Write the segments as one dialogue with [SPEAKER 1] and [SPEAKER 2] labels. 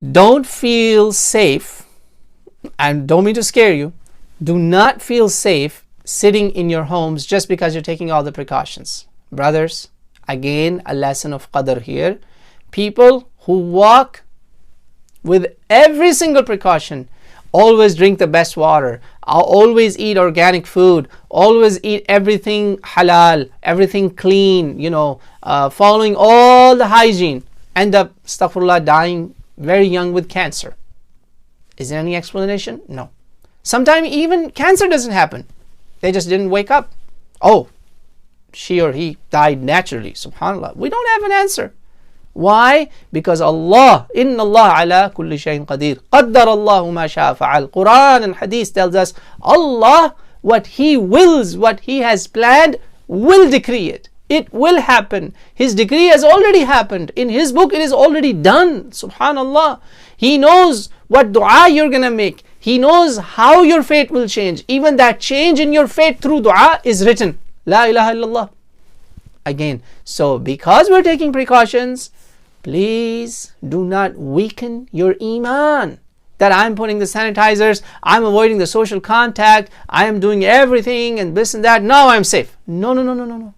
[SPEAKER 1] Don't feel safe, and don't mean to scare you, do not feel safe sitting in your homes just because you're taking all the precautions. Brothers, again, a lesson of qadr here. People who walk with every single precaution, always drink the best water, always eat organic food, always eat everything halal, everything clean, following all the hygiene, end up, astaghfirullah, dying very young with cancer. Is there any explanation? No. Sometimes even cancer doesn't happen. They just didn't wake up. Oh, she or he died naturally. Subhanallah. We don't have an answer. Why? Because Allah, Inna Allah ala kulli shayin qadir. Qaddar Allahu ma sha'a fa'al. Quran and Hadith tells us Allah, what He wills, what He has planned, will decree it. It will happen. His decree has already happened. In His book it is already done. Subhanallah. He knows what dua you're going to make. He knows how your fate will change. Even that change in your fate through dua is written. La ilaha illallah. Again, so because we're taking precautions, please do not weaken your iman. That I'm putting the sanitizers, I'm avoiding the social contact, I am doing everything and this and that, now I'm safe. No.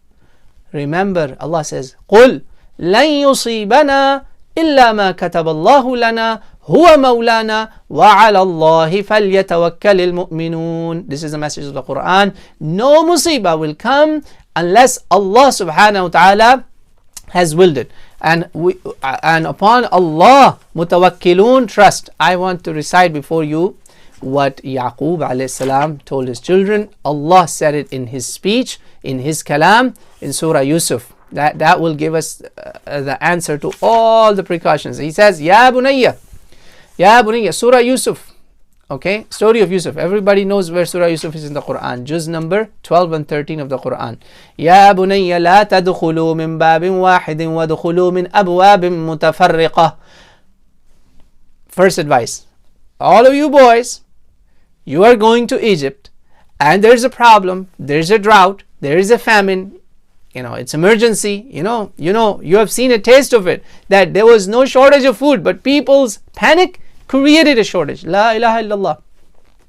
[SPEAKER 1] Remember, Allah says, قُلْ لَن يُصِيبَنَا إِلَّا مَا كَتَبَ اللَّهُ لَنَا هُوَ مَوْلَانَا وَعَلَى اللَّهِ فَلْيَتَوَكَّلِ الْمُؤْمِنُونَ. This is the message of the Quran. No musibah will come unless Allah subhanahu wa ta'ala has willed it. And upon Allah mutawakkilun, trust. I want to recite before you what Yaqub alayhi salam told his children. Allah said it in His speech, in His kalam, in Surah Yusuf. That will give us the answer to all the precautions. He says, Ya bunayya, Surah Yusuf. Okay, story of Yusuf. Everybody knows where Surah Yusuf is in the Quran. Juz number 12 and 13 of the Quran. Ya bunayya la tadkhulu min babin wahidin wadkhulu min abwabin mutafarriqah. First advice. All of you boys, you are going to Egypt and there's a problem, there's a drought, there is a famine, it's emergency, you have seen a taste of it, that there was no shortage of food, but people's panic created a shortage. La ilaha illallah.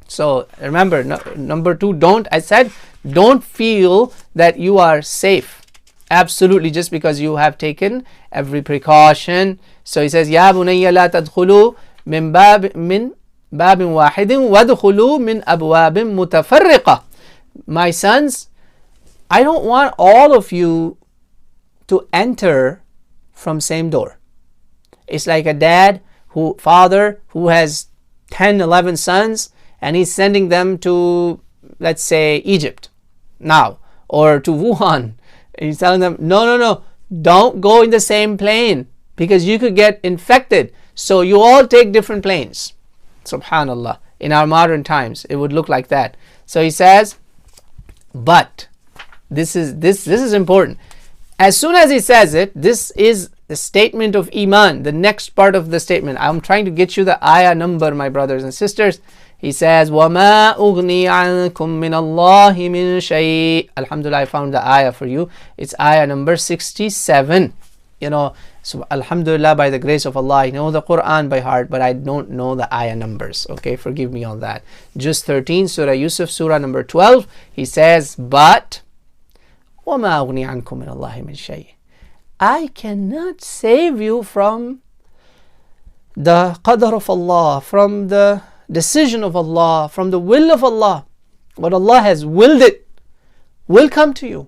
[SPEAKER 1] So remember, number 2, don't feel that you are safe. Absolutely, just because you have taken every precaution. So he says, Ya bunayya la tadkhulu min babin wahidin wadkhulu min abwabin mutafarriqah. My sons, I don't want all of you to enter from same door. It's like a father who has 10, 11 sons, and he's sending them to, let's say, Egypt now, or to Wuhan. He's telling them, no, don't go in the same plane because you could get infected. So you all take different planes. Subhanallah. In our modern times, it would look like that. So he says, but this is important. As soon as he says it, this is the statement of Iman, the next part of the statement. I'm trying to get you the ayah number, my brothers and sisters. He says, وَمَا أُغْنِي عَنْكُم مِّنَ اللَّهِ مِنْ شَيْءٍ. Alhamdulillah, I found the ayah for you. It's ayah number 67. So alhamdulillah, by the grace of Allah, I know the Quran by heart, but I don't know the ayah numbers. Okay, forgive me on that. Just 13, Surah Yusuf, Surah number 12. He says, but وَمَا أُغْنِي عَنْكُم مِّنَ اللَّهِ مِنْ شَيْءٍ. I cannot save you from the qadr of Allah, from the decision of Allah, from the will of Allah. What Allah has willed it will come to you.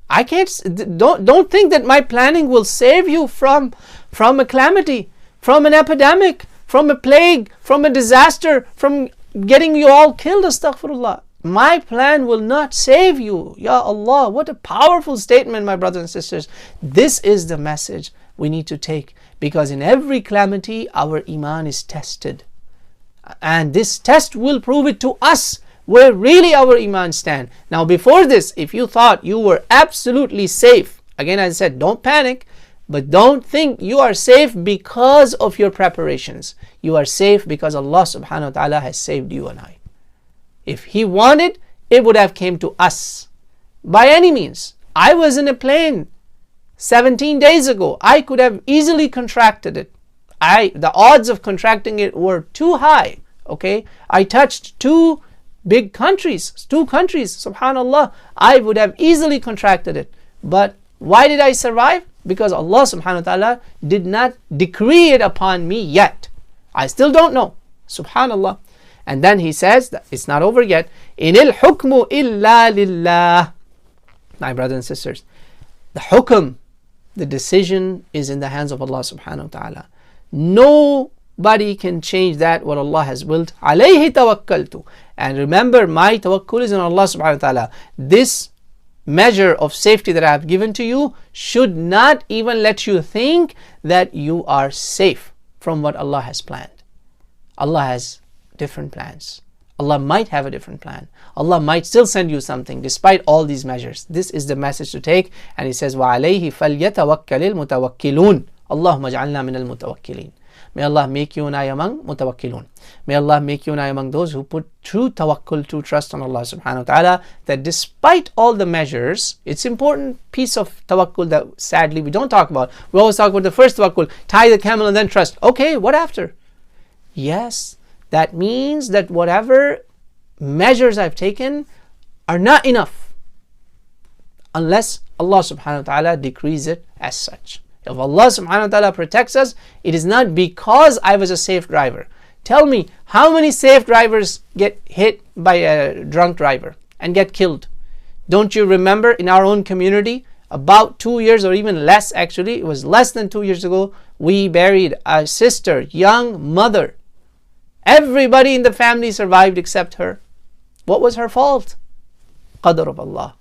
[SPEAKER 1] I can't, don't think that my planning will save you from a calamity, from an epidemic, from a plague, from a disaster, from getting you all killed. Astaghfirullah. My plan will not save you. Ya Allah, what a powerful statement, my brothers and sisters. This is the message we need to take, because in every calamity our iman is tested, and this test will prove it to us where really our iman stand. Now before this, if you thought you were absolutely safe, again I said, don't panic, but don't think you are safe because of your preparations. You are safe because Allah subhanahu wa ta'ala has saved you and I. If He wanted, it would have came to us by any means. I was in a plane 17 days ago. I could have easily contracted it. the odds of contracting it were too high. Okay, I touched two countries, subhanallah. I would have easily contracted it. But why did I survive? Because Allah subhanahu wa ta'ala did not decree it upon me yet. I still don't know. Subhanallah. And then he says that it's not over yet. Inil hukmu illa lillah. My brothers and sisters, the hukm, the decision is in the hands of Allah subhanahu wa ta'ala. Nobody can change that what Allah has willed. Alayhi tawakkaltu. And remember, my tawakkul is on Allah subhanahu wa ta'ala. This measure of safety that I have given to you should not even let you think that you are safe from what Allah has planned. Allah has different plans. Allah might have a different plan. Allah might still send you something despite all these measures. This is the message to take. And he says, وَعَلَيْهِ فَلْيَتَوَكَّلِ الْمُتَوَكِّلُونَ اللَّهُمَّ اجْعَلْنَا مِنَ الْمُتَوَكِّلِينَ. May Allah make you and I among mutawakkilun. May Allah make you and I among those who put true tawakkul, true trust on Allah subhanahu wa ta'ala, that despite all the measures, it's important piece of tawakkul that sadly we don't talk about. We always talk about the first tawakkul, tie the camel and then trust. Okay, what after? Yes, that means that whatever measures I've taken are not enough unless Allah subhanahu wa ta'ala decrees it as such. If Allah subhanahu wa ta'ala protects us, it is not because I was a safe driver. Tell me, how many safe drivers get hit by a drunk driver and get killed? Don't you remember in our own community, about 2 years or even less actually, it was less than 2 years ago, we buried a sister, young mother. Everybody in the family survived except her. What was her fault? Qadr of Allah.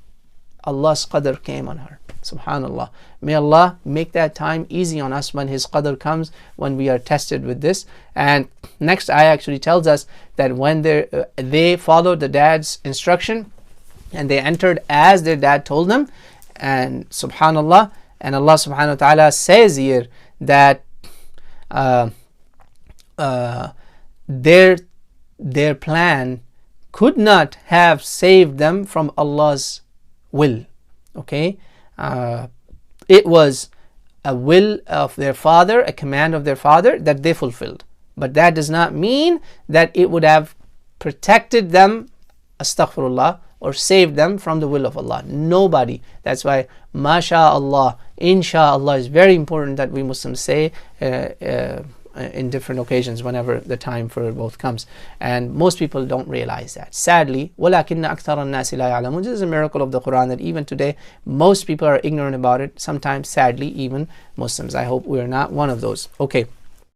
[SPEAKER 1] Allah's qadr came on her. Subhanallah. May Allah make that time easy on us when His qadr comes, when we are tested with this. And next ayah actually tells us that when they followed the dad's instruction and they entered as their dad told them, and subhanallah, and Allah subhanahu wa ta'ala says here that their plan could not have saved them from Allah's will. Okay, it was a will of their father, a command of their father that they fulfilled. But that does not mean that it would have protected them, astaghfirullah, or saved them from the will of Allah. Nobody. That's why, masha'Allah, insha'Allah is very important that we Muslims say in different occasions whenever the time for both comes. And most people don't realize that. Sadly, وَلَكِنَّ أَكْثَرَ النَّاسِ لَا يَعْلَمُونَ. This is a miracle of the Quran that even today, most people are ignorant about it. Sometimes, sadly, even Muslims. I hope we are not one of those. Okay.